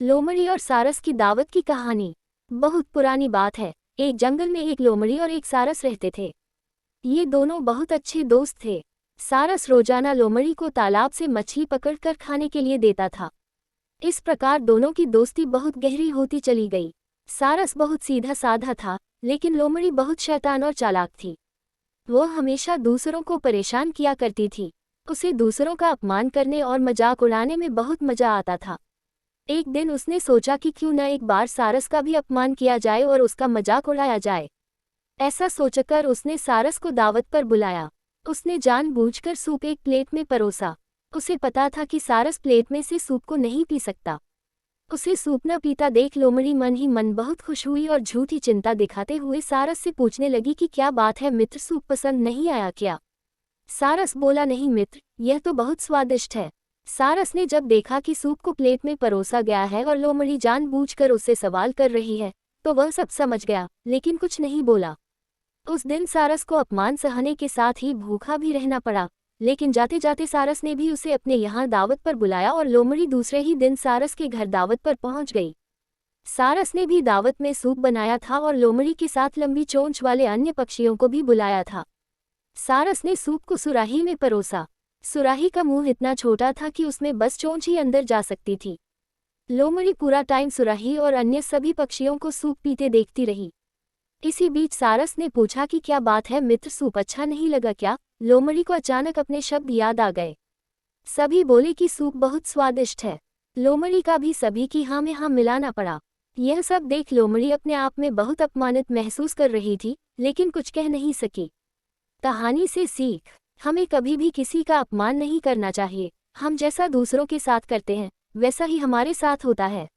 लोमड़ी और सारस की दावत की कहानी। बहुत पुरानी बात है। एक जंगल में एक लोमड़ी और एक सारस रहते थे। ये दोनों बहुत अच्छे दोस्त थे। सारस रोजाना लोमड़ी को तालाब से मछली पकड़कर खाने के लिए देता था। इस प्रकार दोनों की दोस्ती बहुत गहरी होती चली गई। सारस बहुत सीधा साधा था, लेकिन लोमड़ी बहुत शैतान और चालाक थी। वो हमेशा दूसरों को परेशान किया करती थी। उसे दूसरों का अपमान करने और मजाक उड़ाने में बहुत मजा आता था। एक दिन उसने सोचा कि क्यों न एक बार सारस का भी अपमान किया जाए और उसका मजाक उड़ाया जाए। ऐसा सोचकर उसने सारस को दावत पर बुलाया। उसने जानबूझकर सूप एक प्लेट में परोसा। उसे पता था कि सारस प्लेट में से सूप को नहीं पी सकता। उसे सूप न पीता देख लोमड़ी मन ही मन बहुत खुश हुई और झूठी चिंता दिखाते हुए सारस से पूछने लगी कि क्या बात है मित्र, सूप पसंद नहीं आया क्या? सारस बोला, नहीं मित्र, यह तो बहुत स्वादिष्ट है। सारस ने जब देखा कि सूप को प्लेट में परोसा गया है और लोमड़ी जानबूझकर उससे सवाल कर रही है, तो वह सब समझ गया, लेकिन कुछ नहीं बोला। उस दिन सारस को अपमान सहने के साथ ही भूखा भी रहना पड़ा, लेकिन जाते जाते सारस ने भी उसे अपने यहाँ दावत पर बुलाया और लोमड़ी दूसरे ही दिन सारस के घर दावत पर पहुंच गई। सारस ने भी दावत में सूप बनाया था और लोमड़ी के साथ लंबी चोंच वाले अन्य पक्षियों को भी बुलाया था। सारस ने सूप को सुराही में परोसा। सुराही का मुंह इतना छोटा था कि उसमें बस चोंच ही अंदर जा सकती थी। लोमड़ी पूरा टाइम सुराही और अन्य सभी पक्षियों को सूप पीते देखती रही। इसी बीच सारस ने पूछा कि क्या बात है मित्र, सूप अच्छा नहीं लगा क्या? लोमड़ी को अचानक अपने शब्द याद आ गए। सभी बोले कि सूप बहुत स्वादिष्ट है। लोमड़ी का भी सभी की हाँ में हाँ मिलाना पड़ा। यह सब देख लोमड़ी अपने आप में बहुत अपमानित महसूस कर रही थी, लेकिन कुछ कह नहीं सकी। कहानी से सीख, हमें कभी भी किसी का अपमान नहीं करना चाहिए। हम जैसा दूसरों के साथ करते हैं, वैसा ही हमारे साथ होता है।